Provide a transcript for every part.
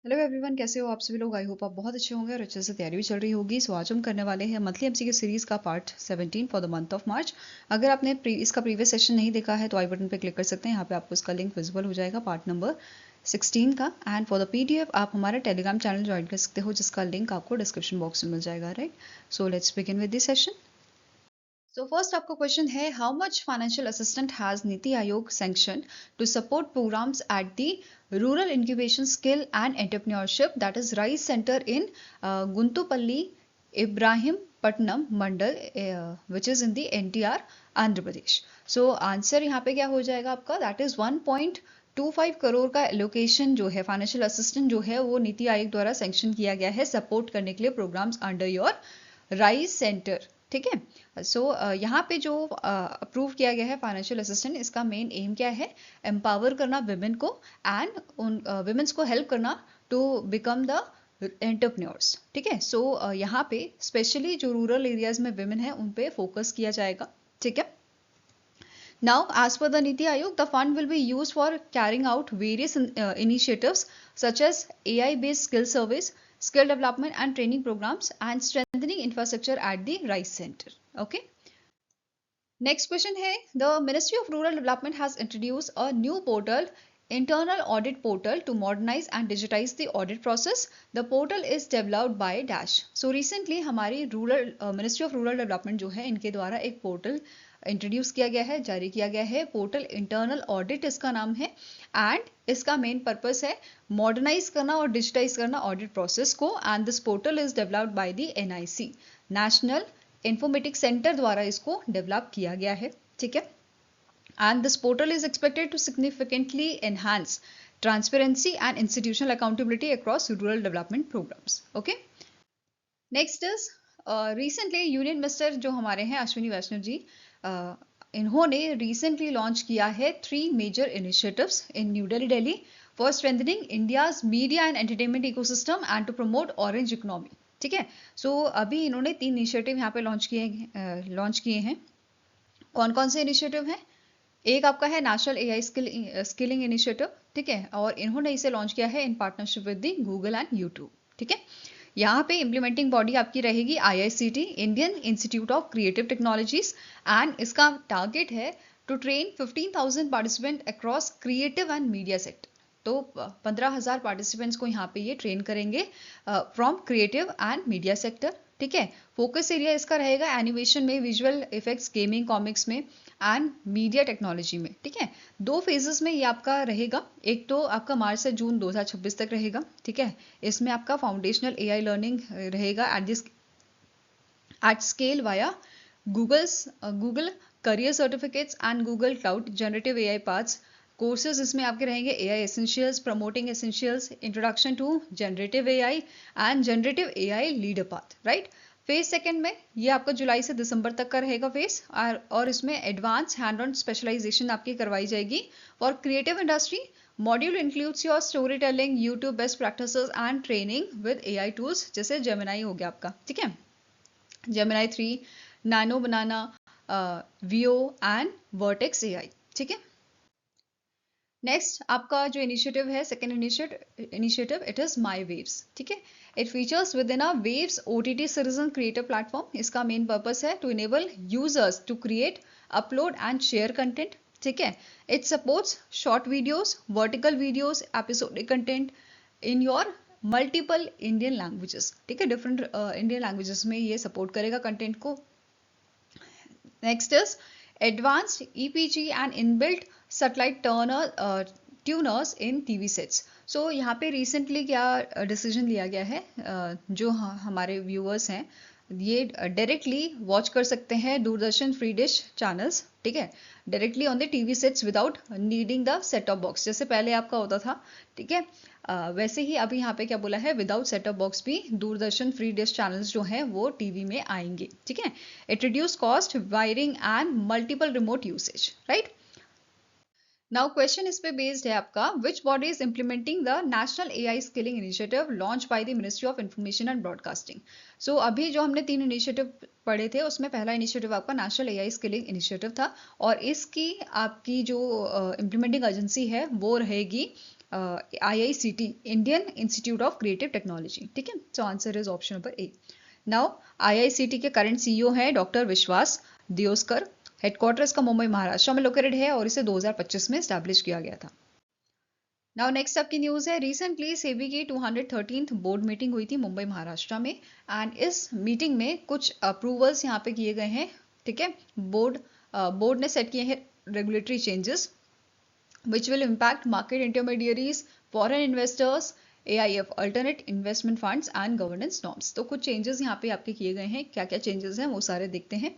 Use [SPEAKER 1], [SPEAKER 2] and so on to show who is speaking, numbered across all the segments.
[SPEAKER 1] Hello everyone, कैसे हो आप सभी लोग। आई होप आप बहुत अच्छे होंगे और अच्छे से तैयारी भी चल रही होगी। सो आज हम करने वाले हैं मंथली एमसीक्यू सीरीज का part 17 for the month of March. अगर आपने इसका प्रीवियस सेशन नहीं देखा है तो आई बटन पे क्लिक कर सकते हैं। यहाँ पे आपको इसका लिंक विजिबल हो जाएगा पार्ट नंबर 16 का। एंड फॉर द पीडीएफ आप हमारा टेलीग्राम चैनल ज्वाइन कर सकते हो, जिसका लिंक आपको डिस्क्रिप्शन बॉक्स में मिल जाएगा। Right, so let's begin with this session. So first आपका क्वेश्चन है, how much financial assistant has NITI Aayog sanction to support programmes at the rural incubation skill and entrepreneurship that is RISE center in Guntupalli Ibrahimpatnam mandal which is in the NTR Andhra Pradesh. So answer यहाँ पे क्या हो जाएगा आपका, that is 1.25 crore का allocation जो है financial assistant जो है वो नीति आयोग द्वारा सैंक्शन किया गया है सपोर्ट करने के लिए programmes under your rice centre. ठीक है। सो यहाँ पे जो अप्रूव किया गया है फाइनेंशियल असिस्टेंट, इसका मेन एम क्या है, एम्पावर करना विमेन को एंड उन विमेन्स को हेल्प करना टू बिकम द एंटरप्रेन्योर्स। ठीक है। सो यहाँ पे स्पेशली जो रूरल एरियाज में विमेन है उन पे फोकस किया जाएगा। ठीक है। Now, as per the Niti Aayog, the fund will be used for carrying out various initiatives such as AI-based skill service, skill development and training programs, and strengthening infrastructure at the RISE Center. Okay. Next question है, the Ministry of Rural Development has introduced a new portal, internal audit portal, to modernize and digitize the audit process. The portal is developed by dash. So recently हमारी rural ministry of rural development जो है इनके द्वारा एक portal introduce किया गया है, जारी किया गया है। पोर्टल इंटरनल ऑडिट इसका नाम है एंड इसका मेन पर्पस है मॉडर्नाइज करना और डिजिटाइज करना ऑडिट प्रोसेस को। And this portal is developed by the NIC, National Informatics Centre द्वारा इसको डेवलप किया गया है। ठीक है। And this portal is expected to significantly enhance transparency and institutional accountability across rural development programmes. Okay. Next is recently union minister जो हमारे हैं अश्विनी वैष्णव जी, इन्होंने रिसेंटली लॉन्च किया है 3 major initiatives in New Delhi Delhi for strengthening India's media and entertainment ecosystem and to promote orange economy. ठीक है। सो अभी इन्होंने 3 इनिशिएटिव यहाँ पे लॉन्च किए हैं। कौन कौन से इनिशिएटिव हैं? एक आपका है नेशनल एआई स्किलिंग इनिशिएटिव। ठीक है। और इन्होंने इसे लॉन्च किया है in partnership with the Google and YouTube. ठीक है। यहाँ पे इम्प्लीमेंटिंग बॉडी आपकी रहेगी IICT, Indian Institute of Creative Technologies. And इसका टारगेट है to train 15,000 participant across creative and media sector. तो 15,000 पार्टिसिपेंट्स को यहाँ पे ये ट्रेन करेंगे from creative and media sector. ठीक है। फोकस एरिया इसका रहेगा एनिमेशन में, विजुअल इफेक्ट्स, गेमिंग, कॉमिक्स में एंड मीडिया टेक्नोलॉजी में। ठीक है। 2 फेजेस में ये आपका रहेगा। एक तो आपका मार्च से जून 2026 तक रहेगा। ठीक है। इसमें आपका फाउंडेशनल एआई लर्निंग रहेगा at scale via Google career certificates and Google Cloud generative AI paths courses. इसमें आपके रहेंगे AI essentials, promoting essentials, introduction to generative AI and generative AI leader path. Right. Phase second में ये आपका जुलाई से दिसंबर तक का रहेगा फेज, और इसमें एडवांस हैंड ऑन स्पेशलाइजेशन आपकी करवाई जाएगी for creative industry. Module includes your story telling, YouTube best practices and training with AI tools, जैसे जेमिनाई हो गया आपका। ठीक है। जेमिनाई 3, नैनो बनाना, वियो एंड वर्टेक्स एआई। ठीक है। नेक्स्ट आपका जो इनिशिएटिव है, second initiative, it is my Waves. ठीक है। It features with in a Waves OTT citizen creator platform. इसका मेन पर्पस है to enable users to create, upload and share content. ठीक है। It supports short videos, vertical videos, episodic content in your multiple Indian languages. ठीक है। Different Indian languages में ये support करेगा content को। Next is advanced EPG and inbuilt satellite tuners in TV sets. So यहाँ पे रिसेंटली क्या decision लिया गया है, जो हमारे व्यूअर्स हैं ये डायरेक्टली वॉच कर सकते हैं दूरदर्शन फ्री डिश चैनल्स। ठीक है। Directly on the TV sets without needing the set of box, जैसे पहले आपका होता था। ठीक है। वैसे ही अभी यहाँ पे क्या बोला है, विदाउट सेटअप बॉक्स भी दूरदर्शन फ्री डिश चैनल्स जो हैं वो टीवी में आएंगे। ठीक है। It reduce cost, wiring and multiple remote usage. Right. Now question इस पे बेस्ड है आपका, which body is implementing the national AI skilling initiative launch by the ministry of information and broadcasting. So अभी जो हमने 3 इनिशिएटिव पढ़े थे उसमें पहला इनिशिएटिव आपका नेशनल एआई स्किलिंग इनिशिएटिव था, और इसकी आपकी जो इम्प्लीमेंटिंग एजेंसी है वो रहेगी IICT, Indian Institute of creative technology. ठीक है, so answer is option number A. Now IICT के करंट CEO हैं डॉक्टर विश्वास दियोस्कर। हेडक्वार्टर इसका मुंबई महाराष्ट्र में लोकेटेड है और इसे 2025 में स्टैब्लिश किया गया था। नाउ नेक्स्ट आपकी न्यूज है, रिसेंटली सेबी की 213th बोर्ड मीटिंग हुई थी मुंबई महाराष्ट्र में, एंड इस मीटिंग में कुछ अप्रूवल्स यहाँ पे किए गए हैं। ठीक है, बोर्ड ने सेट किए हैं regulatory changes which will impact market intermediaries, foreign investors, AIF alternate investment funds and governance norms। तो कुछ चेंजेस यहाँ पे आपके किए गए हैं। क्या क्या चेंजेस हैं वो सारे देखते हैं।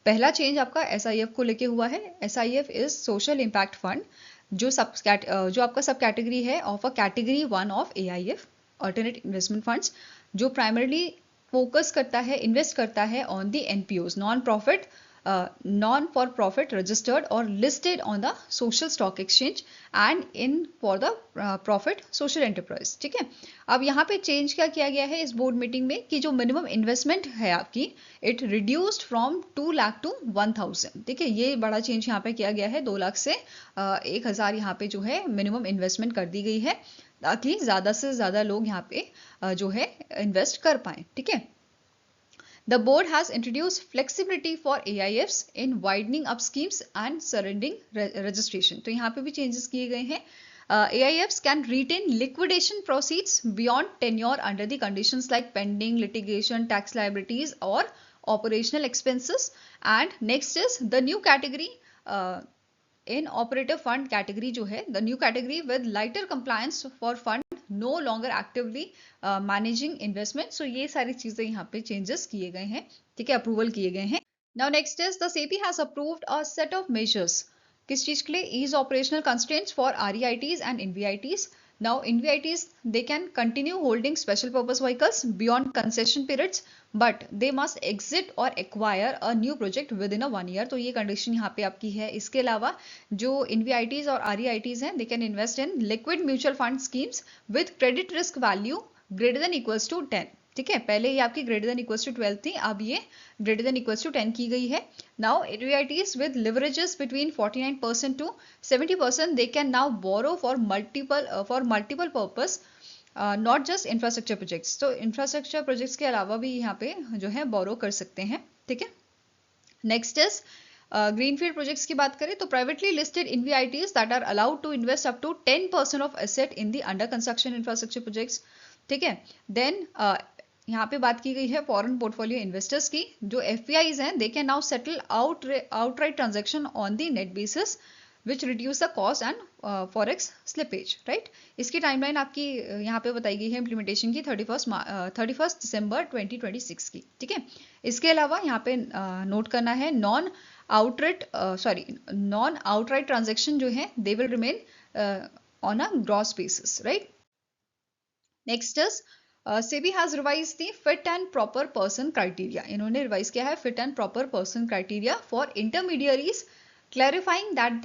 [SPEAKER 1] पहला चेंज आपका SIF को लेके हुआ है। SIF is social impact fund, जो आपका सब कैटेगरी है of a category 1 of AIF alternate investment funds, जो प्राइमरली फोकस करता है, इन्वेस्ट करता है on the NPOs, non for profit registered और listed on the social stock exchange and in for the profit social enterprise. ठीक है, अब यहाँ पे चेंज क्या किया गया है इस बोर्ड मीटिंग में कि जो मिनिमम इन्वेस्टमेंट है आपकी, it reduced from 2 lakh to 1000। ठीक है, ये बड़ा चेंज यहाँ पे किया गया है। 2 लाख से 1000 यहाँ पे जो है मिनिमम इन्वेस्टमेंट कर दी गई है, ताकि ज्यादा से ज्यादा लोग यहाँ पे जो है इन्वेस्ट कर पाए। ठीक है, The board has introduced flexibility for AIFs in widening up schemes and surrendering registration। तो यहाँ पे भी changes किए गए हैं। AIFs can retain liquidation proceeds beyond tenure under the conditions like pending litigation, tax liabilities or operational expenses। And next is the new category in operative fund category जो है, the new category with lighter compliance for fund no longer actively managing investment. So ये सारी चीजें यहाँ पे changes किए गए हैं। ठीक है, अप्रूवल किए गए हैं। Now next is the SEBI has approved a set of measures. किस चीज के लिए? Ease operational constraints for REITs and NVITs। Now NVITs they can continue holding special purpose vehicles beyond concession periods, but they must exit or acquire a new project within a 1 year। तो ये condition यहाँ पे आपकी है। इसके अलावा जो NVITs और REITs हैं, they can invest in liquid mutual fund schemes with credit risk value greater than equals to 10। ठीक है, पहले ये आपकी ग्रेटर देन इक्वल्स टू 12 थी, अब ये ग्रेटर देन इक्वल्स टू 10 की गई है। Now NVITs with leverages between 49% to 70%, they can now borrow for multiple purpose, not just infrastructure projects. तो इंफ्रास्ट्रक्चर प्रोजेक्ट्स के अलावा भी यहाँ पे जो है बोरो कर सकते हैं। ठीक है, नेक्स्ट इज ग्रीनफील्ड प्रोजेक्ट्स की बात करें तो privately listed NVITs that are allowed to invest up to 10% of asset in the under construction infrastructure projects. ठीक है, देन यहाँ पे बात की गई है फॉरेन पोर्टफोलियो इन्वेस्टर्स की। जो FPIs हैं, they can now settle outright transaction on the net basis which reduce the cost and forex slippage, right। इसकी टाइमलाइन आपकी यहाँ पे बताई गई है इम्प्लीमेंटेशन की 31 दिसंबर 2026 की। ठीक है, इसके अलावा यहाँ पे नोट करना है नॉन आउटराइट ट्रांजेक्शन जो है they will remain on a gross basis, right. Next is SEBI has revise the fit and proper person criteria. इन्होंने रिवाइज किया है fit and proper person criteria for intermediaries, clarifying that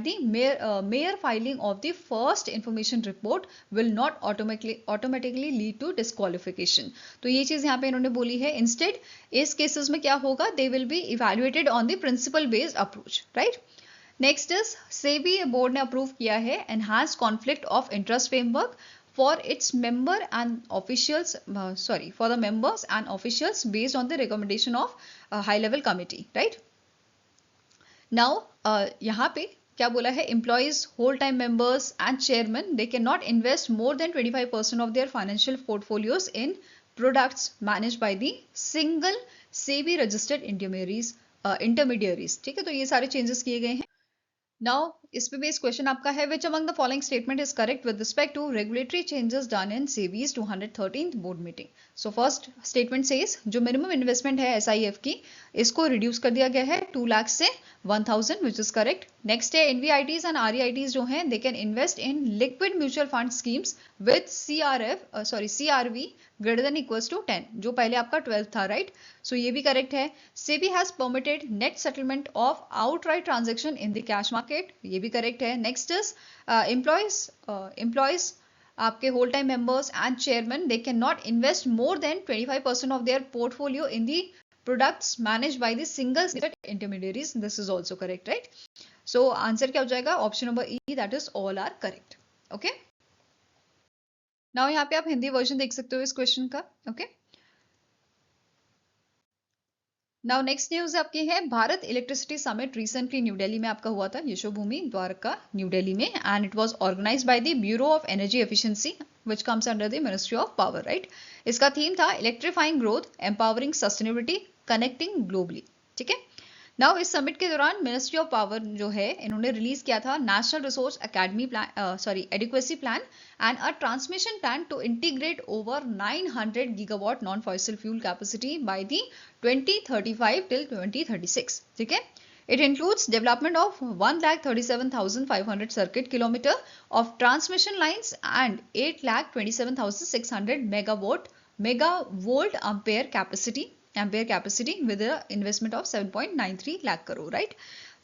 [SPEAKER 1] the mere filing of the first information report will not automatically lead to disqualification। तो ये चीज यहाँ पे इन्होंने बोली है। इंस्टेड इस केसेस में क्या होगा, they will be evaluated on the principle based approach, right। Next is SEBI board ने अप्रूव किया है enhanced conflict of interest framework for its member and officials, for the members and officials based on the recommendation of high level committee, right। now यहाँ पे क्या बोला है, employees, whole time members and chairman, they cannot invest more than 25% of their financial portfolios in products managed by the single SEBI registered intermediaries। ठीक है, तो ये सारे चेंजेस किए गए हैं। Now, इस पे बेस क्वेश्चन आपका है, which among the following statement is correct with respect to regulatory changes done in SEBI's 213th board meeting। So first statement says जो minimum investment है SIF की, इसको reduce कर दिया गया है 2 लाख से 1000, which is correct। Next है NVITs and REITs जो हैं, they can invest in liquid mutual fund schemes with CRV greater than equals to 10, जो पहले आपका 12 था, right। So ये भी correct है। SEBI has permitted net settlement of outright transaction in the cash market, ये भी करेक्ट है। नेक्स्ट इज एम्प्लॉयज आपके whole time members and chairman, they can not invest more than 25% of their portfolio in the products managed by the single intermediaries. This is also correct, right? So answer क्या हो जाएगा? Option number E, that is all are correct. Okay. Now यहाँ पे आप Hindi version देख सकते हो इस क्वेश्चन का. Okay. नाउ नेक्स्ट न्यूज आपकी है Bharat electricity summit recently New Delhi में आपका हुआ था, यशोभूमि द्वारका न्यू दिल्ली में, and it was organised by the Bureau of Energy Efficiency which comes under the ministry of Power, right. इसका थीम था electrifying growth, empowering sustainability, connecting globally. ठीक है. नाउ इस समिट के दौरान मिनिस्ट्री ऑफ पावर जो है इन्होंने रिलीज किया था national resource academy plan adequacy plan and a transmission plan to integrate over 900 gigawatt non fossil fuel capacity by the 2035 till 2036. ठीक है. It includes development of 1,37,500 circuit kilometer of transmission lines and 8,27,600 megavolt ampere capacity with an investment of 7.93 lakh crore, right.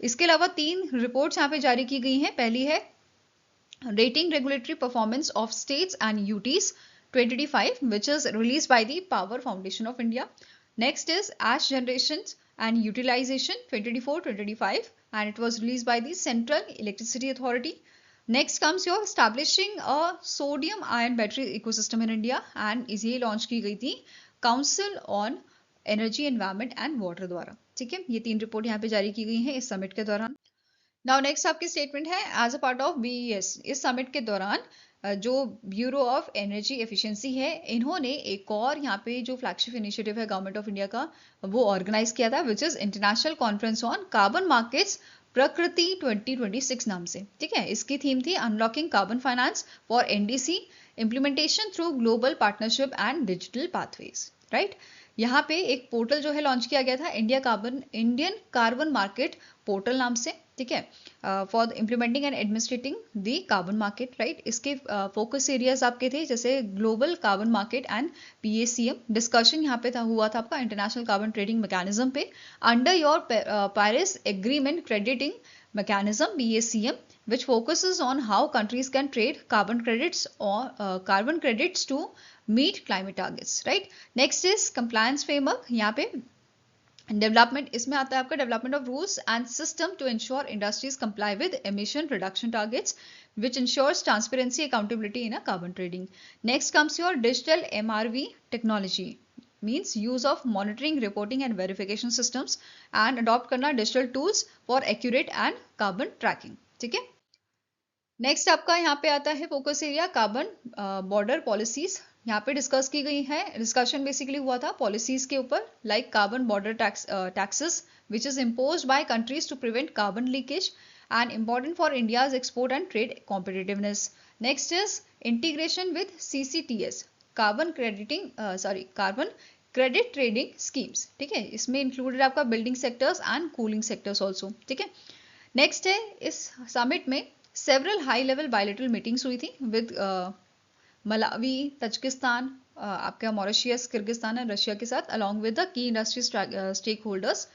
[SPEAKER 1] इसके अलावा 3 reports यहाँ पे जारी की गई हैं. पहली है rating regulatory performance of states and UTs 2025 which is released by the Power Foundation of India. Next is ash generation and utilization 2024-2025 and it was released by the Central Electricity Authority. Next comes your establishing a sodium ion battery ecosystem in India and इसे launch की गई थी council on energy environment and water द्वारा. ठीक है. ये 3 report यहाँ पे जारी की गई हैं इस समिट के दौरान. नाउ नेक्स्ट आपकी स्टेटमेंट है as a part of BES. इस समिट के दौरान जो ब्यूरो ऑफ एनर्जी एफिशिएंसी है इन्होंने एक और यहाँ पे जो फ्लैगशिप इनिशिएटिव है गवर्नमेंट ऑफ इंडिया का वो ऑर्गेनाइज किया था which is international conference on carbon markets प्रकृति 2026 नाम से. ठीक है. इसकी थीम थी unlocking carbon finance for NDC implementation through global partnership and digital pathways, right. यहाँ पे एक पोर्टल जो है लॉन्च किया गया था इंडियन कार्बन मार्केट पोर्टल नाम से. ठीक है. For implementing and administrating the carbon market, right. इसके फोकस एरियाज आपके थे जैसे global carbon market and PACM. Discussion यहाँ पे हुआ था आपका इंटरनेशनल कार्बन ट्रेडिंग मैकेनिज्म पे under your Paris agreement crediting mechanism PACM which focuses on how countries can trade carbon credits to meet climate targets, right. Next is compliance framework. यहाँ पे development इसमें आता है आपका development of rules and system to ensure industries comply with emission reduction targets which ensures transparency accountability in a carbon trading. Next comes your digital MRV technology means use of monitoring reporting and verification systems and adopt करना digital tools for accurate and carbon tracking. ठीक है. Next आपका यहाँ पे आता है focus area carbon border policies. यहाँ पे डिस्कस की गई है. डिस्कशन बेसिकली हुआ था पॉलिसीज के ऊपर like carbon border taxes which is imposed by countries to prevent carbon leakage and important for India's export and trade competitiveness. Next is integration with CCTS, carbon credit trading schemes. ठीक है. इसमें included आपका building sectors and cooling sectors also. ठीक है. Next है इस summit में several high level bilateral meetings हुई थी विद मलावी, तजिकिस्तान, आपका मॉरिशियस, किर्गिस्तान एंड रशिया के साथ along with the key industry stakeholders.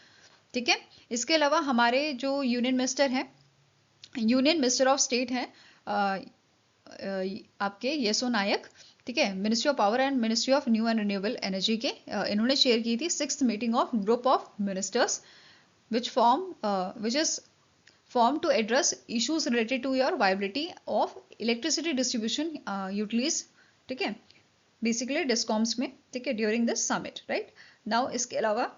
[SPEAKER 1] ठीक है. इसके अलावा हमारे जो यूनियन मिनिस्टर ऑफ स्टेट हैं आपके येसो नायक. ठीक है. Ministry of Power and Ministry of New and Renewable Energy के इन्होंने शेयर की थी 6th meeting of Group of Ministers which is form to address issues related to your viability of electricity distribution utilities. ठीक है. Basically discoms में. ठीक है. During this summit, right. Now इसके अलावा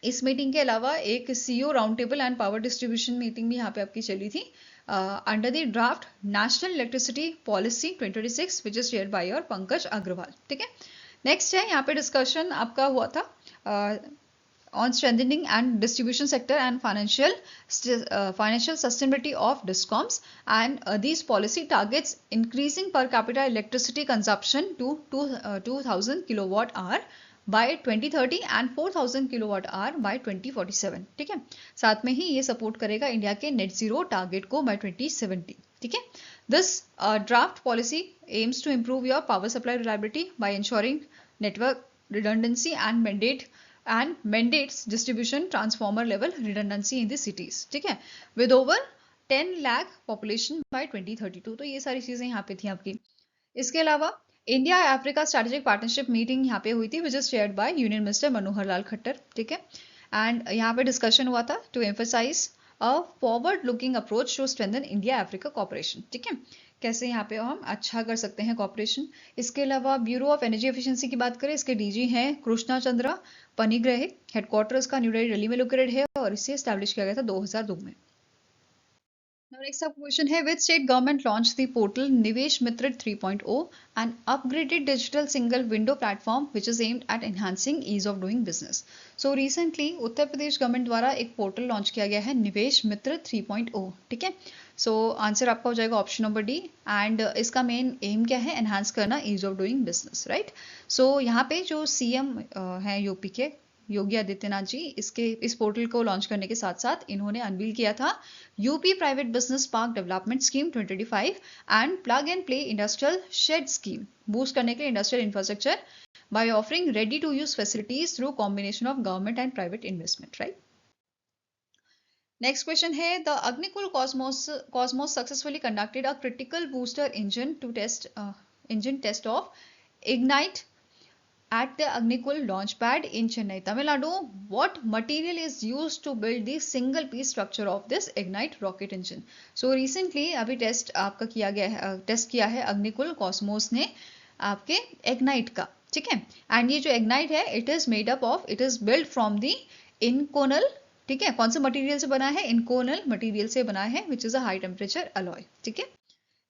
[SPEAKER 1] इस मीटिंग के अलावा एक CEO round table and power distribution meeting भी यहाँ पे आपकी चली थी under the draft national electricity policy 2026 which is shared by your Pankaj Agrawal. ठीक है. नेक्स्ट है यहाँ पे डिस्कशन आपका हुआ था on strengthening and distribution sector and financial sustainability of discoms and these policy targets increasing per capita electricity consumption to 2000 kilowatt hour by 2030 and 4000 kilowatt hour by 2047. ठीक है. साथ में ही ये सपोर्ट करेगा इंडिया के नेट जीरो टारगेट को by 2070. ठीक है. This draft policy aims to improve your power supply reliability by ensuring network redundancy and mandates distribution transformer level redundancy in the cities. ठीक है. with over 10 lakh population by 2032. तो ये सारी चीजें यहाँ पे थी आपकी. इसके अलावा India Africa strategic partnership meeting यहाँ पे हुई थी which is chaired by union minister Manohar Lal Khattar, ठीक है। एंड यहाँ पे डिस्कशन हुआ था to emphasise a forward looking approach to strengthen India Africa cooperation, ठीक है, कैसे यहाँ पे हम अच्छा कर सकते हैं कॉपरेशन। इसके अलावा ब्यूरो ऑफ एनर्जी एफिशिएंसी की बात करें, इसके डीजी हैं कृष्णा चंद्रा पनिग्रहे, हेडक्वार्टर इसका न्यू दिल्ली में लोकेटेड है और इसे एस्टैब्लिश किया गया था 2002 में। Now next up question है, which state government launched the portal Nivesh Mitra 3.0, an upgraded digital single window platform which is aimed at enhancing ease of doing business. So recently Uttar Pradesh government द्वारा एक portal launch किया गया है निवेश मित्र 3.0, ठीक है। So answer आपका हो जाएगा ऑप्शन नंबर डी एंड इसका मेन एम क्या है, एनहांस करना ease of doing business, right. So यहाँ पे जो सीएम है यूपी के योगी आदित्यनाथ जी, इस पोर्टल को लॉन्च करने के साथ साथ इन्होंने अनवील किया था UP private business park development scheme 2025 and plug and play industrial shed scheme, boost करने के लिए industrial infrastructure by offering ready to use facilities through combination of government and private investment, right. Next question है, the Agnikul Cosmos successfully conducted a critical booster engine test of Ignite at the Agnikul launch pad in Chennai, Tamil Nadu. What material is used to build the single piece structure of this Ignite rocket engine? So recently अभी test आपका किया गया है, test किया है Agnikul Cosmos ने आपके Ignite का, ठीक है। एंड ये जो Ignite है it is made up of, it is build from the Inconel, ठीक है। कौन से मटेरियल से बना है, इनकोनल मटेरियल से बना है which is a high temperature alloy, ठीक है।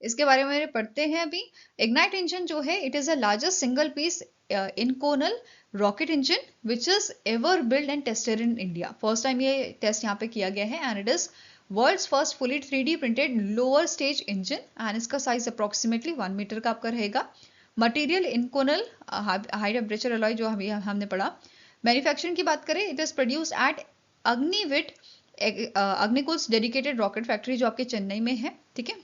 [SPEAKER 1] इसके बारे में पढ़ते हैं अभी। इग्नाइट इंजन जो है it is the largest single piece Inconel rocket engine which is ever build and tested in India. First time ये टेस्ट यहाँ पे किया गया है and it is world's first fully 3D printed lower stage engine and इसका size approximately 1 metre का आपका रहेगा। Material Inconel high temperature alloy जो हमने पढ़ा। मैन्युफैक्चरिंग की बात करें, it is produced at Agnivit Agnikul's dedicated rocket factory जो आपके चेन्नई में है, ठीक है।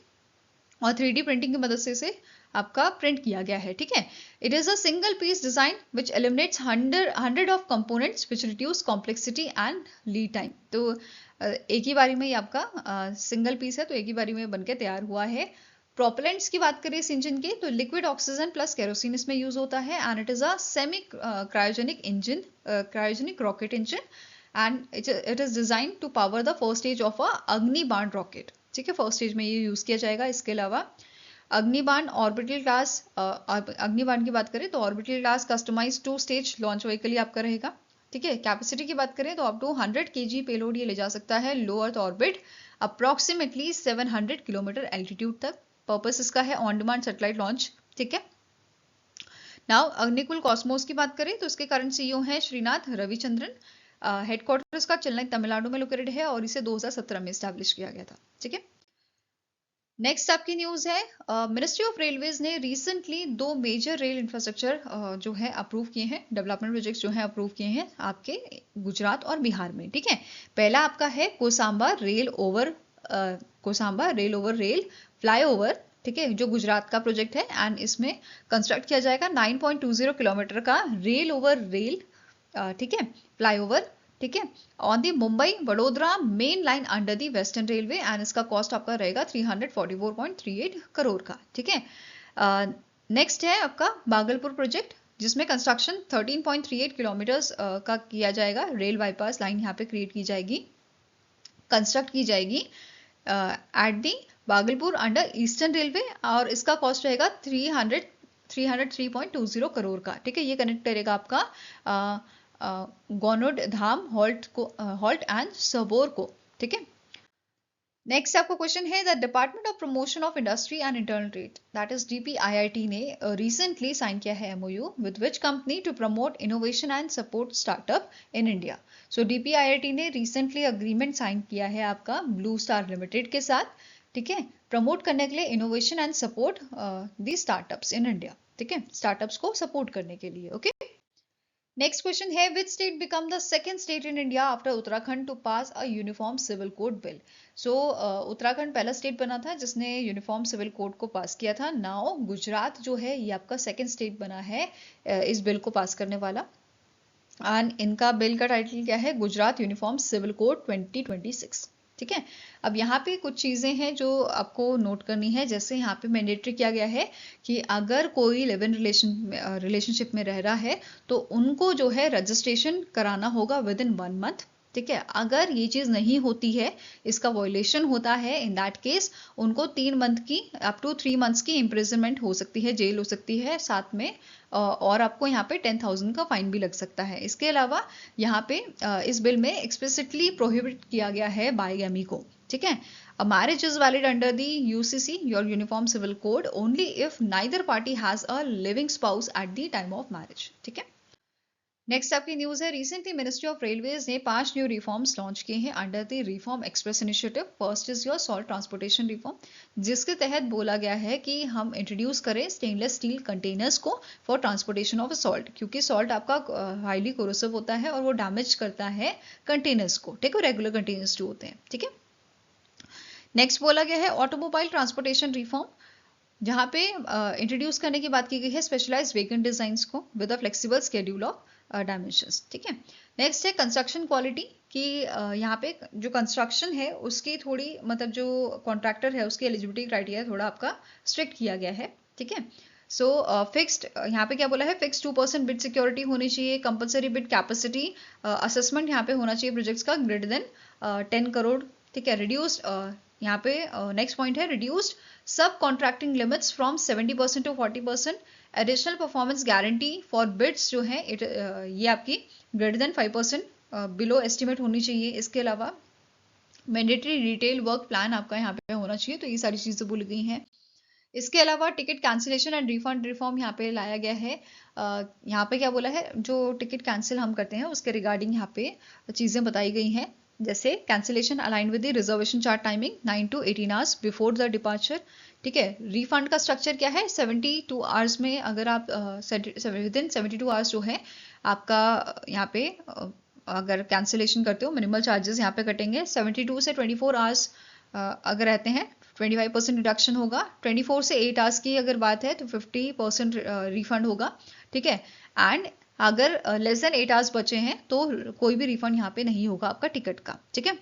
[SPEAKER 1] और 3D प्रिंटिंग की मदद से आपका प्रिंट किया गया है, ठीक है। It is a single piece design which eliminates 100 of components which reduce complexity and lead time. तो एक ही बारी में ये आपका सिंगल पीस है तो एक ही बारी में बनके तैयार हुआ है। प्रोपेलेंट्स की बात करें इस इंजन के, तो लिक्विड ऑक्सीजन प्लस केरोसिन इसमें यूज होता है and it is a semi cryogenic engine, cryogenic rocket engine and it is design to power the first stage of a Agnibaan rocket, ठीक है। फर्स्ट स्टेज में ये यूज किया जाएगा। इसके अलावा अग्निबाण ऑर्बिटल क्लास, अग्निबाण की बात करें तो orbital class customize 2 stage launch vehicle ही आपका रहेगा, ठीक है। कैपेसिटी की बात करें तो अप टू 100 kg पेलोड ये ले जा सकता है low earth orbit approximately 700 kilometre altitude तक। पर्पस इसका है ऑन डिमांड सैटेलाइट लॉन्च, ठीक है। नाउ अग्निकुल कॉस्मोस की बात करें तो इसके करंट सीईओ हैं श्रीनाथ रविचंद्रन। हेडक्वार्टर इसका चेन्नई तमिलनाडु में लोकेटेड है और इसे 2017 में स्टैब्लिश किया गया था, ठीक है। नेक्स्ट आपकी न्यूज है, मिनिस्ट्री ऑफ रेलवेज ने रिसेंटली 2 मेजर रेल इंफ्रास्ट्रक्चर जो है अप्रूव किए हैं, डेवलपमेंट प्रोजेक्ट्स जो है अप्रूव किए हैं आपके गुजरात और बिहार में, ठीक है। पहला आपका है कोसांबा रेल ओवर रेल फ्लाईओवर, ठीक है, जो गुजरात का प्रोजेक्ट है एंड इसमें कंस्ट्रक्ट किया जाएगा 9.20 किलोमीटर का रेल ओवर रेल, ठीक है, फ्लाईओवर, ठीक है, on the Mumbai Vadodara main line under the western railway and इसका कॉस्ट आपका रहेगा 344.38 करोड़ का, ठीक है। नेक्स्ट है आपका भागलपुर प्रोजेक्ट जिसमें कंस्ट्रक्शन 13.38 किलोमीटर्स का किया जाएगा। रेल बाईपास लाइन यहाँ पे क्रिएट की जाएगी, कंस्ट्रक्ट की जाएगी at the Bhagalpur under eastern railway और इसका कॉस्ट रहेगा 303.20 करोड़ का, ठीक है। ये कनेक्ट करेगा आपका गौनोड धाम हॉल्ट एंड सबोर को, ठीक है। नेक्स्ट आपका क्वेश्चन है, the Department of Promotion of Industry and Internal Trade that is DPIIT ने रिसेंटली साइन किया है MOU with which company to promote innovation and support startup in India. So DPIIT ने recently agreement sign किया है आपका blue star limited के साथ, ठीक है, प्रमोट करने के लिए innovation and support the startups in India, ठीक है, स्टार्टअप्स को सपोर्ट करने के लिए, ओके। नेक्स्ट क्वेश्चन है, which state become the second state in India after Uttarakhand to pass a uniform civil code bill. So Uttarakhand पहला स्टेट बना था जिसने यूनिफॉर्म सिविल कोड को पास किया था। नाउ गुजरात जो है ये आपका सेकंड स्टेट बना है इस बिल को पास करने वाला एंड इनका बिल का टाइटल क्या है, गुजरात यूनिफॉर्म सिविल कोड 2026। ठीक है। अब यहाँ पे कुछ चीज़ें हैं जो आपको नोट करनी है, जैसे यहाँ पे मैंडेटरी किया गया है कि अगर कोई लिव इन रिलेशनशिप में रह रहा है तो उनको जो है रजिस्ट्रेशन कराना होगा विद इन 1 मंथ। ठीक है, अगर ये चीज़ नहीं होती है, इसका वॉयलेशन होता है, इन दैट केस उनको 3 मंथ की अप टू 3 मंथ्स की इम्प्रिजनमेंट हो सकती है, जेल हो सकती है, साथ में और आपको यहाँ पे 10,000 का फाइन भी लग सकता है। इसके अलावा यहाँ पे इस बिल में एक्सप्लिसिटली प्रोहिबिट किया गया है बाइगैमी को। ठीक है, a marriage is valid under the UCC, your Uniform Civil Code, only if neither party has a living spouse at the time of marriage। ठीक है, नेक्स्ट आपकी न्यूज है, रिसेंटली मिनिस्ट्री ऑफ रेलवेज ने 5 new reforms launch किए हैं under the reform express initiative. First is your salt transportation reform, जिसके तहत बोला गया है कि हम इंट्रोड्यूस करें स्टेनलेस स्टील कंटेनर्स को फॉर ट्रांसपोर्टेशन ऑफ सॉल्ट, क्योंकि सॉल्ट आपका हाईली कोरोसिव होता है और वो डैमेज करता है कंटेनर्स को। ठीक है, रेगुलर कंटेनर्स जो होते हैं। ठीक है, नेक्स्ट बोला गया है ऑटोमोबाइल ट्रांसपोर्टेशन रिफॉर्म, जहाँ पे इंट्रोड्यूस करने की बात की गई है स्पेशलाइज्ड वेगन डिजाइन्स को with a flexible schedule of dimensions. ठीक है, नेक्स्ट है कंस्ट्रक्शन क्वालिटी, कि यहाँ पे जो कंस्ट्रक्शन है उसकी थोड़ी मतलब जो कॉन्ट्रैक्टर है उसकी एलिजिबिलिटी क्राइटेरिया थोड़ा आपका स्ट्रिक्ट किया गया है। ठीक है, सो फिक्स्ड यहाँ पे क्या बोला है, फिक्स 2% बिड सिक्योरिटी होनी चाहिए, कंपल्सरी बिड कैपेसिटी असेसमेंट यहाँ पे होना चाहिए प्रोजेक्ट्स का ग्रेटर देन 10 करोड़। ठीक है, रिड्यूस्ड यहाँ पे नेक्स्ट पॉइंट है, reduced subcontracting limits from 70% to 40%, additional performance guarantee for bids जो है ये आपकी ग्रेटर देन 5% बिलो एस्टिमेट होनी चाहिए। इसके अलावा मैंडेटरी डिटेल वर्क प्लान आपका यहाँ पे होना चाहिए। तो ये सारी चीज़ें बोली गई हैं। इसके अलावा ticket cancellation and refund reform यहाँ पे लाया गया है। यहाँ पे क्या बोला है, जो टिकट कैंसिल हम करते हैं उसके रिगार्डिंग यहाँ पे चीज़ें बताई गई हैं, जैसे cancellation align with the reservation chart timing 9 to 18 hours before the departure. ठीक है, रिफंड का स्ट्रक्चर क्या है, 72 आवर्स में अगर आप विद इन 72 आवर्स जो है आपका यहाँ पे अगर कैंसिलेशन करते हो मिनिमल चार्जेस यहाँ पे कटेंगे। 72 से 24 आवर्स अगर रहते हैं 25% रिडक्शन होगा। 24 से 8 आवर्स की अगर बात है तो 50% रिफंड होगा। ठीक है, एंड अगर लेस देन 8 आवर्स बचे हैं तो कोई भी रिफंड यहाँ पे नहीं होगा आपका टिकट का। ठीक है,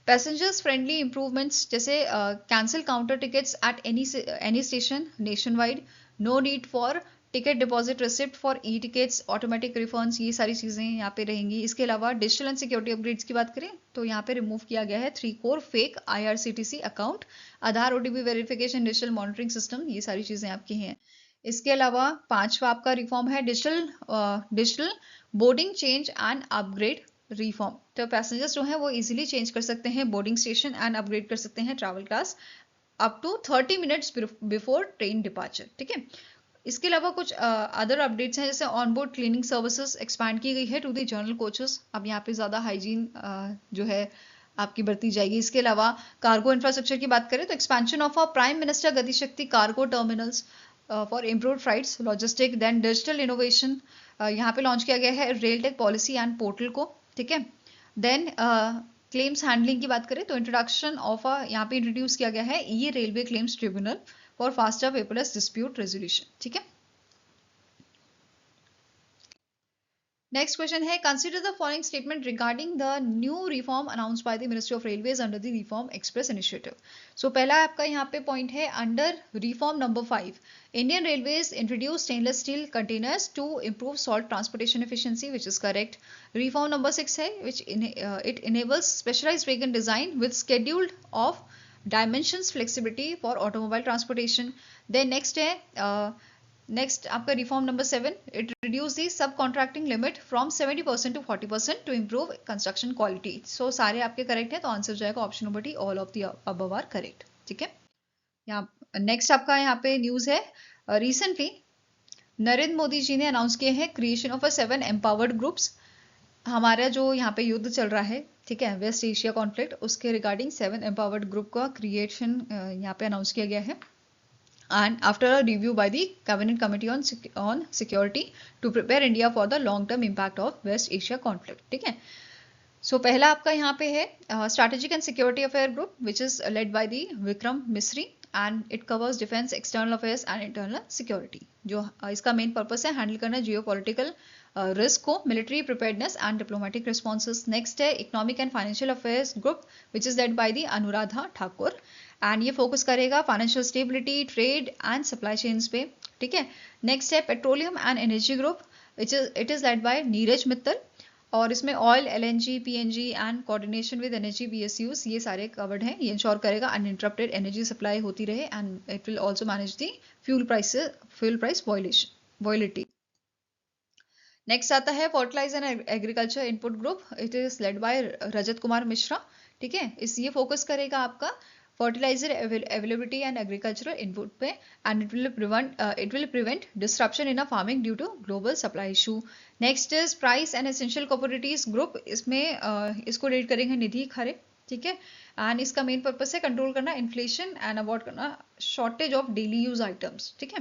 [SPEAKER 1] पैसेंजर्स फ्रेंडली इंप्रूवमेंट्स, जैसे cancel counter tickets at any station nationwide, no need for ticket deposit receipt for e tickets, automatic refunds, ये सारी चीज़ें यहाँ पे रहेंगी। इसके अलावा डिजिटल एंड सिक्योरिटी अपग्रेड्स की बात करें तो यहाँ पे रिमूव किया गया है 3 कोर फेक IRCTC अकाउंट, आधार OTP verification, digital monitoring system, ये सारी चीज़ें आपकी हैं। इसके अलावा 5वां आपका रिफॉर्म है digital boarding change and upgrade reform. तो पैसेंजर्स जो हैं वो इजीली चेंज कर सकते हैं बोर्डिंग स्टेशन एंड अपग्रेड कर सकते हैं travel class up to 30 minutes before train departure. ठीक है, इसके अलावा कुछ अदर अपडेट्स हैं, जैसे ऑनबोर्ड क्लीनिंग सर्विसेज एक्सपैंड की गई है टू द जनरल कोचेस। अब यहाँ पे ज़्यादा हाइजीन जो है आपकी बरती जाएगी। इसके अलावा कार्गो इंफ्रास्ट्रक्चर की बात करें तो expansion of a prime minister Gati Shakti cargo terminals for improve flights logistic, then digital innovation यहाँ पे लॉन्च किया गया है rail tech policy and portal को। ठीक है, देन क्लेम्स हैंडलिंग की बात करें तो इंट्रोडक्शन ऑफ यहाँ पे इंट्रोड्यूस किया गया है E railway claims tribunal for faster paperless dispute resolution. ठीक है, नेक्स्ट क्वेश्चन है, consider the following statement regarding the new reform announced by the ministry of railways under the reform express initiative. So पहला आपका यहाँ पे point है, under reform number 5 Indian railways introduce stainless steel containers to improve salt transportation efficiency, which is correct. Reform number 6 है which it enables specialized wagon design with scheduled of dimensions flexibility for automobile transportation. Then next है next आपका reform number 7, it reduce the sub contracting limit from 70% to 40% to improve construction quality. So सारे आपके correct है, तो answer जाएगा option number D, all of the above are correct. ठीक है, यहाँ नेक्स्ट आपका यहाँ पे न्यूज है, रिसेंटली नरेंद्र मोदी जी ने अनाउंस किए हैं क्रिएशन ऑफ 7 एम्पावर्ड ग्रुप्स। हमारा जो यहाँ पे युद्ध चल रहा है, ठीक है, वेस्ट एशिया कॉन्फ्लिक्ट, उसके रिगार्डिंग 7 एम्पावर्ड ग्रुप का क्रिएशन यहाँ पे अनाउंस किया गया है। And after a review by the Cabinet Committee on Security to prepare India for the long-term impact of West Asia conflict. ठीक है, सो पहला आपका यहाँ पे है strategic and security affair group which is led by the Vikram Misri and it covers defence, external affairs and internal security. जो इसका main purpose है हैंडल करना जियो पॉलिटिकल रिस्क को, military preparedness and diplomatic responses. Next है economic and financial affairs group which is led by the Anuradha Thakur, and ये focus करेगा financial stability, trade and supply chains पे, ठीक है। नेक्स्ट है petroleum and energy group it is led bye Neeraj Mittal, और इसमें oil, LNG, PNG and coordination with energy PSUs ये सारे कवर्ड हैं। ये इंश्योर करेगा अनइंटरप्टेड एनर्जी सप्लाई होती रहे, and it will also manage the fuel price volatility. Next आता है fertiliser and agriculture input group, it is led by Rajat Kumar Mishra, ठीक है। ये फोकस करेगा आपका fertiliser availability and agricultural input पे, and it will prevent disruption in a farming due to global supply issue. Next is price and essential commodities group, इसमें इसको lead करेंगे निधि खरे, ठीक है। एंड इसका मेन पर्पस है कंट्रोल करना इन्फ्लेशन एंड अवॉइड करना shortage of daily use items, ठीक है।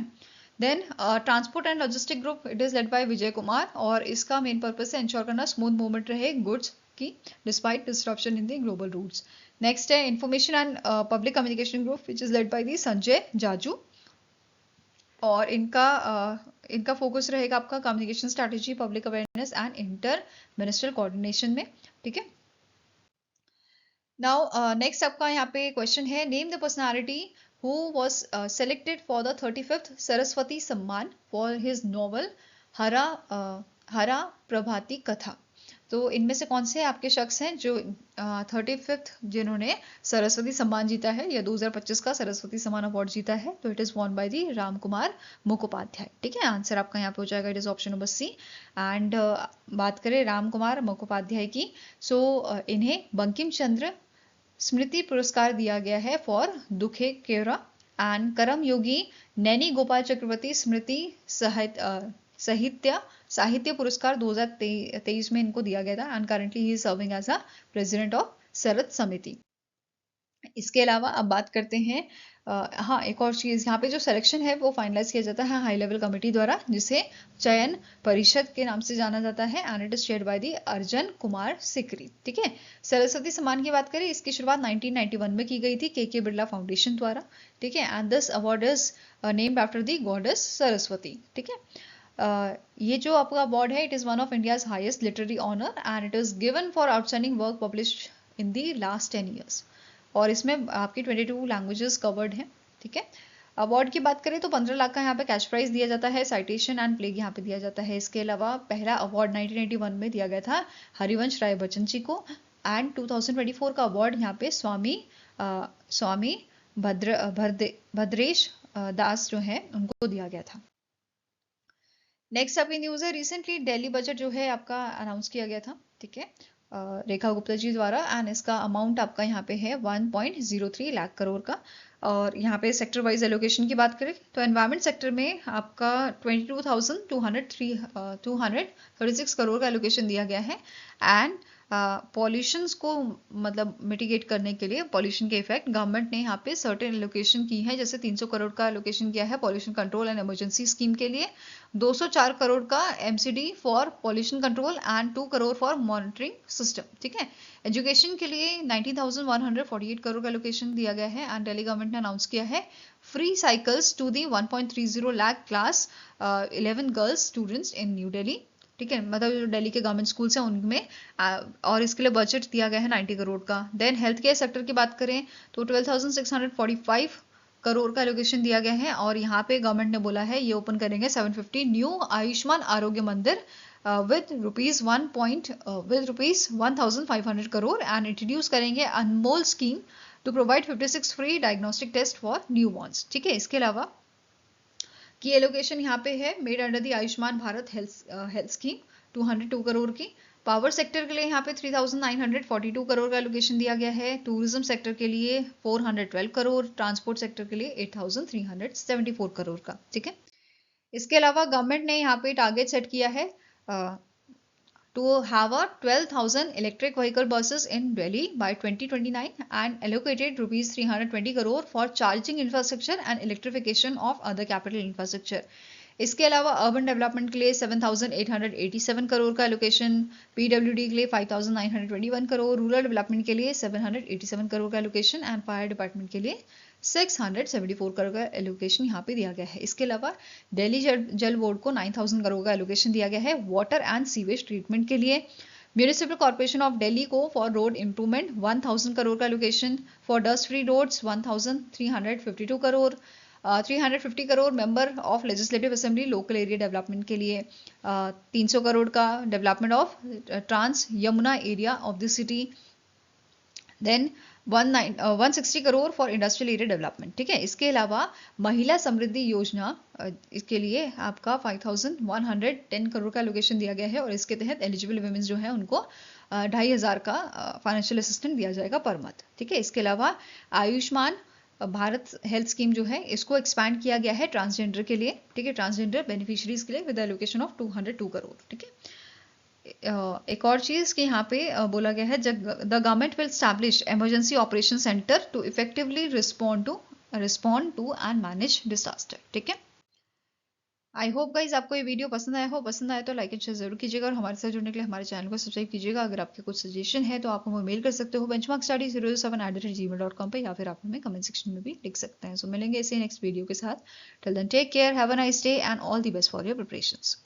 [SPEAKER 1] Then transport and logistic group it is led by Vijay Kumar, और इसका मेन पर्पस है इंश्योर करना स्मूथ मूवमेंट रहे गुड्स की despite disruption in the global routes. Next है information and public communication group which is led by the Sanjay Jaju, और इनका focus रहेगा आपका communication strategy, public awareness and inter ministerial coordination में, ठीक है। नाउ नेक्स्ट आपका यहाँ पे क्वेश्चन है name the personality who was selected for the 35th Saraswati सम्मान for his novel हरा प्रभाती कथा। तो इनमें से कौन से आपके शख्स हैं जो 35th जिन्होंने सरस्वती सम्मान जीता है या 2025 का सरस्वती सम्मान अवार्ड जीता है? तो it is won by the Ram Kumar Mukhopadhyay, ठीक है। आंसर आपका यहाँ पे हो जाएगा, it is option number C. And बात करें राम कुमार मुखोपाध्याय की, सो इन्हें बंकिम चंद्र स्मृति पुरस्कार दिया गया है फॉर दुखे केरा, एंड करम योगी नैनी गोपाल चक्रवर्ती स्मृति साहित्य पुरस्कार 2023 में इनको दिया गया था, and currently he is serving as a president of Sharad समिति। इसके अलावा अब बात करते हैं हाँ एक और चीज, यहाँ पे जो सिलेक्शन है वो फाइनलाइज किया जाता है हाई लेवल कमेटी द्वारा, जिसे चयन परिषद के नाम से जाना जाता है, and it is chaired by the Arjan Kumar Sikri, ठीक है। सरस्वती सम्मान की बात करें, इसकी शुरुआत 1991 में की गई थी के बिरला फाउंडेशन द्वारा, ठीक है। And this award is named after the goddess Saraswati, ठीक है। ये जो आपका अवार्ड है, it is one of India's highest literary honour, and it is given for outstanding work published in the last 10 years, और इसमें आपकी 22 लैंग्वेजेस कवर्ड हैं, ठीक है। अवार्ड की बात करें तो 15 लाख का यहाँ पे कैश प्राइज दिया जाता है, साइटेशन एंड प्लेग यहाँ पे दिया जाता है। इसके अलावा पहला अवार्ड 1991 में दिया गया था हरिवंश राय बच्चन जी को, एंड 2024 का अवार्ड यहाँ पे स्वामी भद्रेश दास जो है उनको दिया गया था। नेक्स्ट आपकी न्यूज है, रिसेंटली दिल्ली बजट जो है आपका अनाउंस किया गया था, ठीक है, रेखा गुप्ता जी द्वारा, एंड इसका अमाउंट आपका यहाँ पे है 1.03 लाख करोड़ का। और यहाँ पे सेक्टर वाइज एलोकेशन की बात करें तो एनवायरमेंट सेक्टर में आपका 22,236 करोड़ का एलोकेशन दिया गया है, एंड पॉल्यूशंस को मतलब मिटिगेट करने के लिए, पॉल्यूशन के इफेक्ट, गवर्नमेंट ने यहाँ पे सर्टेन एलोकेशन की है, जैसे 300 करोड़ का एलोकेशन किया है pollution control and emergency scheme के लिए, 204 करोड़ का MCD for pollution control and 2 crore for monitoring system, ठीक है। एजुकेशन के लिए 19,148 करोड़ का एलोकेशन दिया गया है, एंड दिल्ली गवर्नमेंट ने अनाउंस किया है free cycles to the 1.30 lakh class 11 girls students in New Delhi, ठीक है, मतलब जो दिल्ली के गवर्नमेंट स्कूल्स हैं उनमें, और इसके लिए बजट दिया गया है 90 करोड़ का। देन हेल्थ केयर सेक्टर की बात करें तो 12,645 करोड़ का एलोकेशन दिया गया है, और यहाँ पे गवर्नमेंट ने बोला है ये ओपन करेंगे 750 new Ayushman Arogya Mandir with rupees 1,500 crore, and introduce करेंगे Anmol scheme to provide 56 free diagnostic test for newborns, ठीक है। इसके अलावा की एलोकेशन यहाँ पे है made under the Ayushman Bharat health scheme 202 crore की। पावर सेक्टर के लिए यहाँ पे 3,942 करोड़ का एलोकेशन दिया गया है, टूरिज्म सेक्टर के लिए 412 करोड़, ट्रांसपोर्ट सेक्टर के लिए 8,374 करोड़ का, ठीक है। इसके अलावा गवर्नमेंट ने यहाँ पे टारगेट सेट किया है to have a 12,000 electric vehicle buses in Delhi by 2029 and allocated rupees 320 crore for charging infrastructure and electrification of other capital infrastructure. इसके अलावा अर्बन डेवलपमेंट के लिए 7,887 करोड़ का एलोकेशन, पीडब्ल्यूडी के लिए 5,921 करोड़, रूरल डेवलपमेंट के लिए 787 करोड़ का एलोकेशन एंड फायर डिपार्टमेंट के लिए 674 करोड़ का एलोकेशन यहाँ पे दिया गया है। इसके अलावा दिल्ली जल बोर्ड को 9,000 करोड़ का एलोकेशन दिया गया है वाटर एंड सीवेज ट्रीटमेंट के लिए। म्यूनिसिपल कॉर्पोरेशन ऑफ दिल्ली को फॉर रोड इंप्रूवमेंट 1,000 करोड़ का allocation, for dust free roads 1,352 crore, 350 crore member of legislative assembly local area development के लिए, 300 करोड़ का development of trans Yamuna area of the city, then 160 crore for industrial area development. ठीक है, इसके अलावा महिला समृद्धि योजना इसके लिए आपका 5,110 करोड़ का एलोकेशन दिया गया है और इसके तहत एलिजिबल वुमेन्स जो है उनको 2,500 का फाइनेंशियल असिस्टेंट दिया जाएगा पर मंथ। ठीक है, इसके अलावा आयुष्मान भारत हेल्थ स्कीम जो है इसको एक्सपैंड किया गया है ट्रांसजेंडर के लिए। ठीक है, ट्रांसजेंडर बेनिफिशियरीज के लिए विद एलोकेशन ऑफ 202 करोड़। ठीक है, एक और चीज कि यहाँ पे बोला गया है the government will establish emergency operation centre to effectively respond to and manage disaster. ठीक है, आई होप गाइज आपको ये वीडियो पसंद आया हो। पसंद आया तो लाइक एंड शेयर जरूर कीजिएगा और हमारे साथ जुड़ने के लिए हमारे चैनल को सब्सक्राइब कीजिएगा। अगर आपके कुछ सजेशन है तो आप हमें मेल कर सकते हो benchmarkstudy07@gmail.com पे, या फिर आप हमें कमेंट सेक्शन में भी लिख सकते हैं। सो मिलेंगे इसी नेक्स्ट वीडियो के साथ। Till then take care, have a nice day and all the best for your preparations.